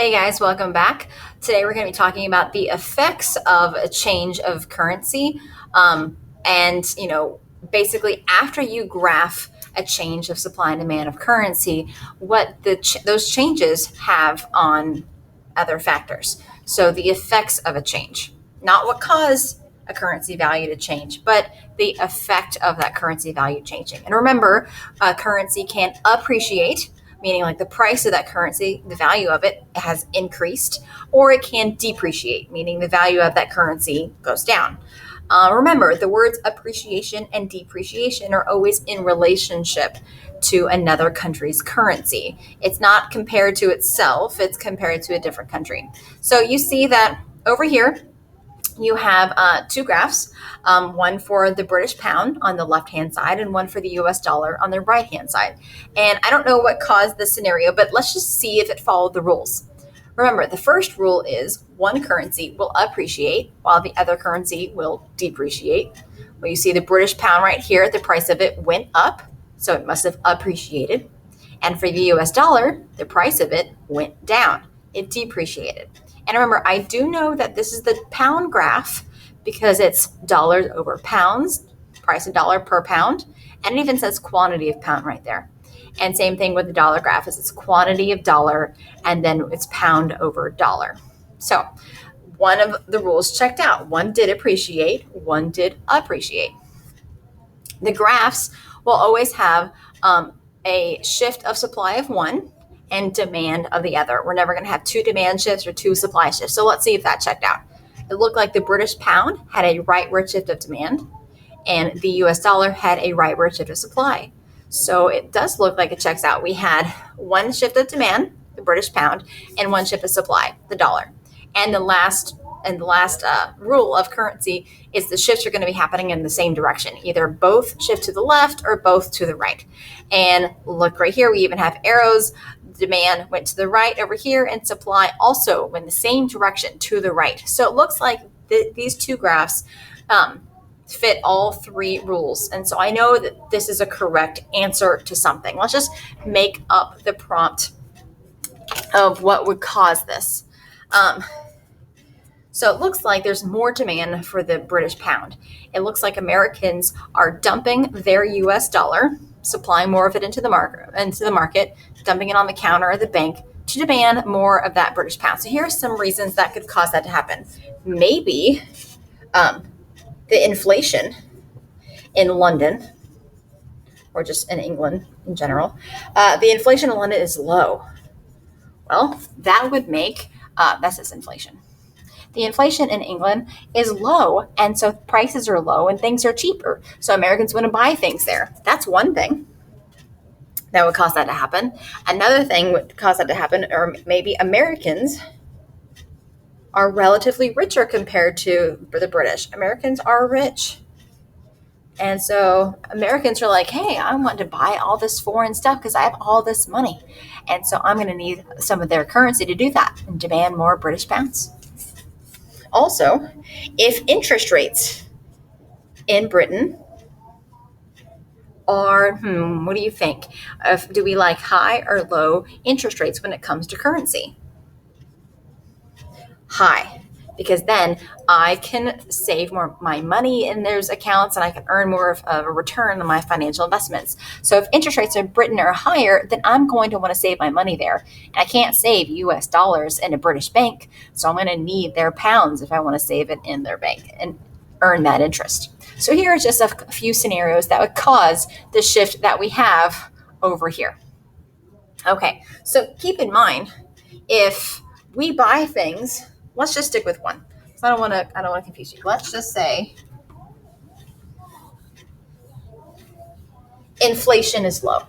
Hey guys, welcome back. Today we're going to be talking about the effects of a change of currency. And, basically after you graph a change of supply and demand of currency, what those changes have on other factors. So the effects of a change, not what caused a currency value to change, but the effect of that currency value changing. And remember, a currency can appreciate, meaning like the price of that currency, the value of it has increased, or it can depreciate, meaning the value of that currency goes down. Remember, the words appreciation and depreciation are always in relationship to another country's currency. It's not compared to itself, it's compared to a different country. So you see that over here, you have two graphs, one for the British pound on the left-hand side and one for the US dollar on the right-hand side. And I don't know what caused this scenario, but let's just see if it followed the rules. Remember, the first rule is one currency will appreciate while the other currency will depreciate. Well, you see the British pound right here, the price of it went up, so it must have appreciated. And for the US dollar, the price of it went down. It depreciated. And remember, I do know that this is the pound graph because it's dollars over pounds, price of dollar per pound, and it even says quantity of pound right there. And same thing with the dollar graph is it's quantity of dollar and then it's pound over dollar. So one of the rules checked out. One did appreciate, one did appreciate. The graphs will always have a shift of supply of one and demand of the other. We're never going to have two demand shifts or two supply shifts. So let's see if that checked out. It looked like the British pound had a rightward shift of demand and the US dollar had a rightward shift of supply. So it does look like it checks out. We had one shift of demand, the British pound, and one shift of supply, the dollar. And the last rule of currency is the shifts are going to be happening in the same direction, either both shift to the left or both to the right. And look right here, we even have arrows. Demand went to the right over here, and supply also went the same direction to the right. So it looks like these two graphs fit all three rules. And so I know that this is a correct answer to something. Let's just make up the prompt of what would cause this. So it looks like there's more demand for the British pound. It looks like Americans are dumping their US dollar, supplying more of it into the market, dumping it on the counter at the bank to demand more of that British pound. So here are some reasons that could cause that to happen. Maybe the inflation in London, or just in England in general, the inflation in London is low. Well, that would make, that's this inflation. The inflation in England is low, and so prices are low and things are cheaper. So Americans want to buy things there. That's one thing that would cause that to happen. Another thing would cause that to happen, or maybe Americans are relatively richer compared to the British. Americans are rich. And so Americans are like, hey, I want to buy all this foreign stuff because I have all this money. And so I'm going to need some of their currency to do that and demand more British pounds. Also, if interest rates in Britain are, what do you think? Do we like high or low interest rates when it comes to currency? High, because then I can save more my money in those accounts and I can earn more of a return on my financial investments. So if interest rates in Britain are higher, then I'm going to want to save my money there. And I can't save US dollars in a British bank, so I'm going to need their pounds if I want to save it in their bank and earn that interest. So here are just a few scenarios that would cause the shift that we have over here. Okay, so keep in mind, if we buy things, let's just stick with one. I don't want to confuse you. Let's just say inflation is low.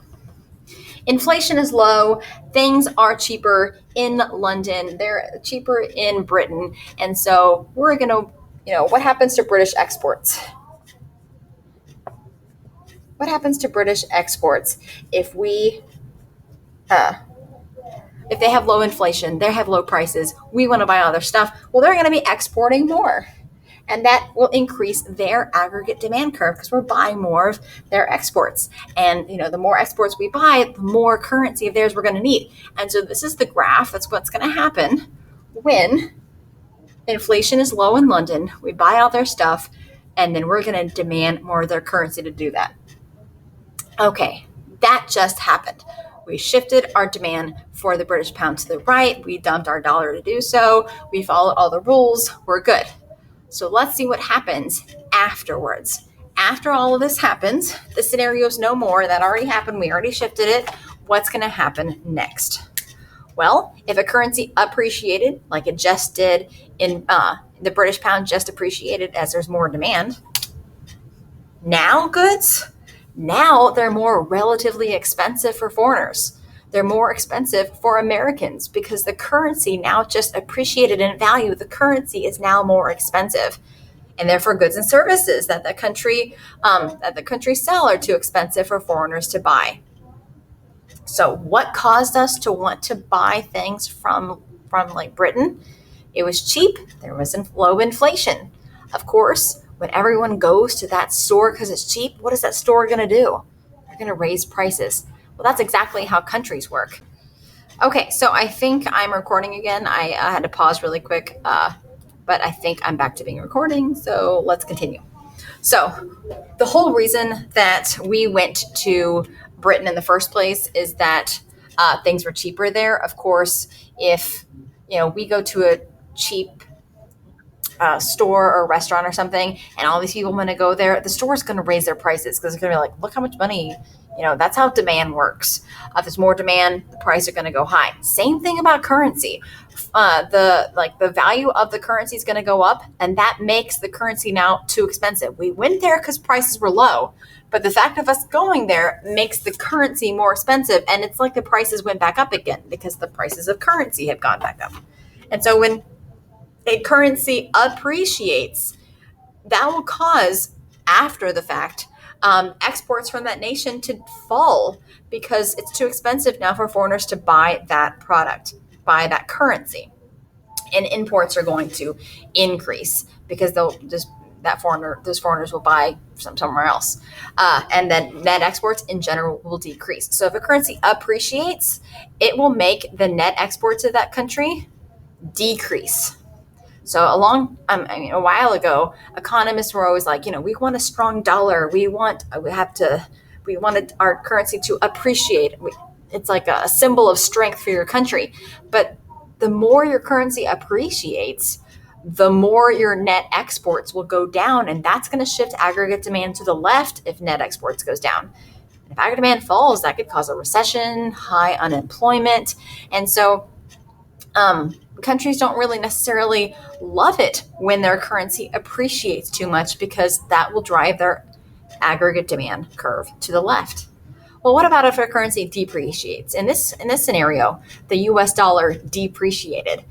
Inflation is low. Things are cheaper in London. They're cheaper in Britain. And so we're going to, what happens to British exports? What happens to British exports if if they have low inflation, they have low prices, we want to buy all their stuff, well, they're going to be exporting more. And that will increase their aggregate demand curve because we're buying more of their exports. And the more exports we buy, the more currency of theirs we're going to need. And so this is the graph. That's what's going to happen when inflation is low in London. We buy all their stuff, and then we're going to demand more of their currency to do that. Okay, that just happened. We shifted our demand for the British pound to the right. We dumped our dollar to do so. We followed all the rules. We're good. So let's see what happens afterwards. After all of this happens, the scenario is no more. That already happened. We already shifted it. What's going to happen next? Well, if a currency appreciated, like it just did in the British pound just appreciated as there's more demand. Now they're more relatively expensive for foreigners. They're more expensive for Americans because the currency now just appreciated in value. The currency is now more expensive. And therefore goods and services that the country sell are too expensive for foreigners to buy. So what caused us to want to buy things from like Britain? It was cheap. There was low inflation. Of course, when everyone goes to that store because it's cheap, what is that store going to do? They're going to raise prices. Well, that's exactly how countries work. Okay, so I think I'm recording again. I had to pause really quick, but I think I'm back to being recording. So let's continue. So the whole reason that we went to Britain in the first place is that things were cheaper there. Of course, if we go to a cheap store or restaurant or something, and all these people want to go there, the store is going to raise their prices because they're going to be like, look how much money, that's how demand works. If there's more demand, the price are going to go high. Same thing about currency. The value of the currency is going to go up, and that makes the currency now too expensive. We went there because prices were low, but the fact of us going there makes the currency more expensive, and it's like the prices went back up again because the prices of currency have gone back up. And so when a currency appreciates, that will cause, after the fact, exports from that nation to fall because it's too expensive now for foreigners to buy that product, buy that currency. And imports are going to increase because those foreigners will buy somewhere else. And then net exports in general will decrease. So if a currency appreciates, it will make the net exports of that country decrease. So a while ago, economists were always like, we want a strong dollar. We wanted our currency to appreciate. It's like a symbol of strength for your country. But the more your currency appreciates, the more your net exports will go down. And that's going to shift aggregate demand to the left if net exports goes down. If aggregate demand falls, that could cause a recession, high unemployment. And so countries don't really necessarily love it when their currency appreciates too much because that will drive their aggregate demand curve to the left. Well, what about if a currency depreciates? In this scenario, the US dollar depreciated.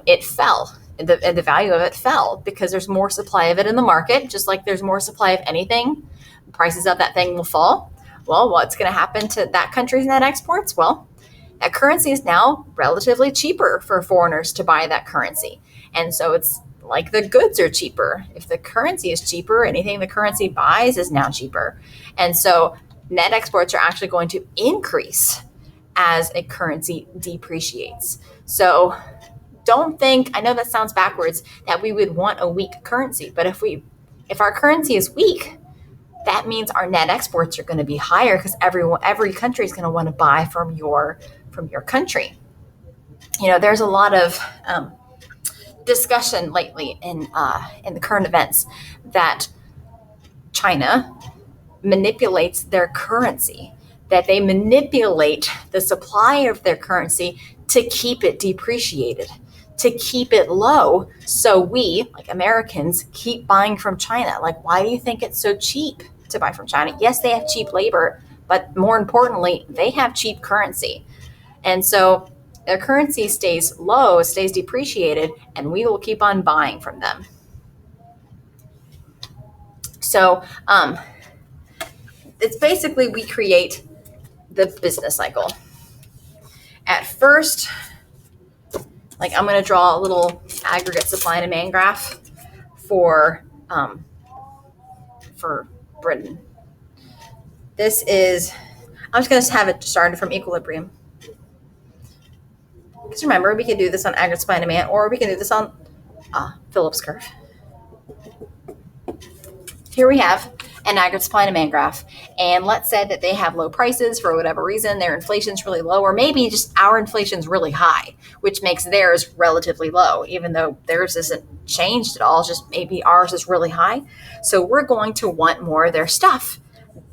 It fell. The value of it fell because there's more supply of it in the market. Just like there's more supply of anything, prices of that thing will fall. Well, what's going to happen to that country's net exports? Well, that currency is now relatively cheaper for foreigners to buy that currency. And so it's like the goods are cheaper. If the currency is cheaper, anything the currency buys is now cheaper. And so net exports are actually going to increase as a currency depreciates. So don't think, I know that sounds backwards, that we would want a weak currency. But if our currency is weak, that means our net exports are going to be higher because every country is going to want to buy from your country. There's a lot of discussion lately in the current events that China manipulates their currency, that they manipulate the supply of their currency to keep it depreciated, to keep it low. So we, like Americans, keep buying from China. Like, why do you think it's so cheap to buy from China? Yes, they have cheap labor, but more importantly, they have cheap currency. And so their currency stays low, stays depreciated, and we will keep on buying from them. So it's basically we create the business cycle. At first, like I'm going to draw a little aggregate supply and demand graph for Britain. This is, I'm just going to have it started from equilibrium. Because remember, we can do this on aggregate supply and demand, or we can do this on Phillips curve. Here we have an aggregate supply and demand graph. And let's say that they have low prices for whatever reason, their inflation's really low, or maybe just our inflation's really high, which makes theirs relatively low, even though theirs isn't changed at all, just maybe ours is really high. So we're going to want more of their stuff.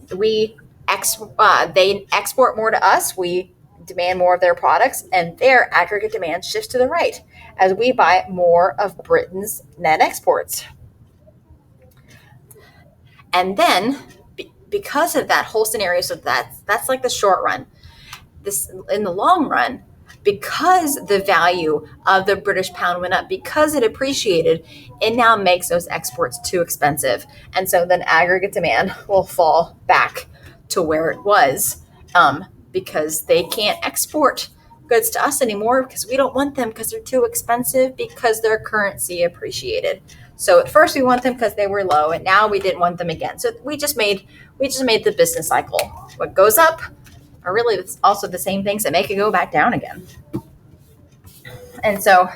They export more to us, we demand more of their products, and their aggregate demand shifts to the right as we buy more of Britain's net exports. And then, because of that whole scenario, so that's like the short run. This in the long run, because the value of the British pound went up, because it appreciated, it now makes those exports too expensive, and so then aggregate demand will fall back to where it was, because they can't export goods to us anymore because we don't want them because they're too expensive because their currency appreciated. So at first we want them because they were low, and now we didn't want them again. So we just made the business cycle. What goes up are really also the same things that make it go back down again. And so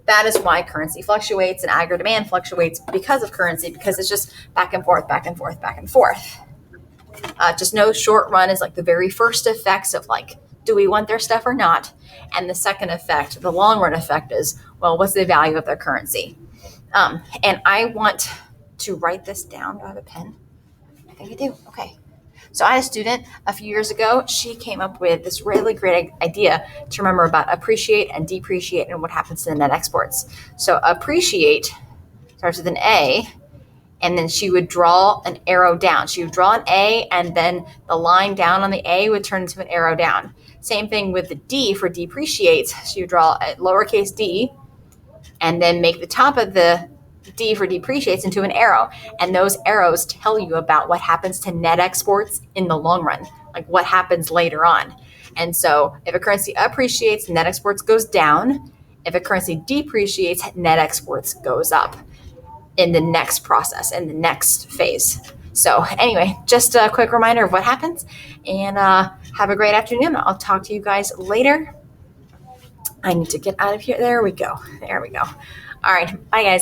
that is why currency fluctuates and aggregate demand fluctuates because of currency, because it's just back and forth, back and forth, back and forth. Just know short run is like the very first effects of like, do we want their stuff or not? And the second effect, the long run effect is, well, what's the value of their currency? And I want to write this down. Do I have a pen? I think I do. Okay. So I had a student a few years ago. She came up with this really great idea to remember about appreciate and depreciate and what happens to the net exports. So appreciate starts with an A, and then she would draw an arrow down. She would draw an A, and then the line down on the A would turn into an arrow down. Same thing with the D for depreciate. She would draw a lowercase d, and then make the top of the D for depreciates into an arrow. And those arrows tell you about what happens to net exports in the long run, like what happens later on. And so if a currency appreciates, net exports goes down. If a currency depreciates, net exports goes up in the next process, in the next phase. So anyway, just a quick reminder of what happens, and have a great afternoon. I'll talk to you guys later. I need to get out of here. There we go. All right. Bye, guys.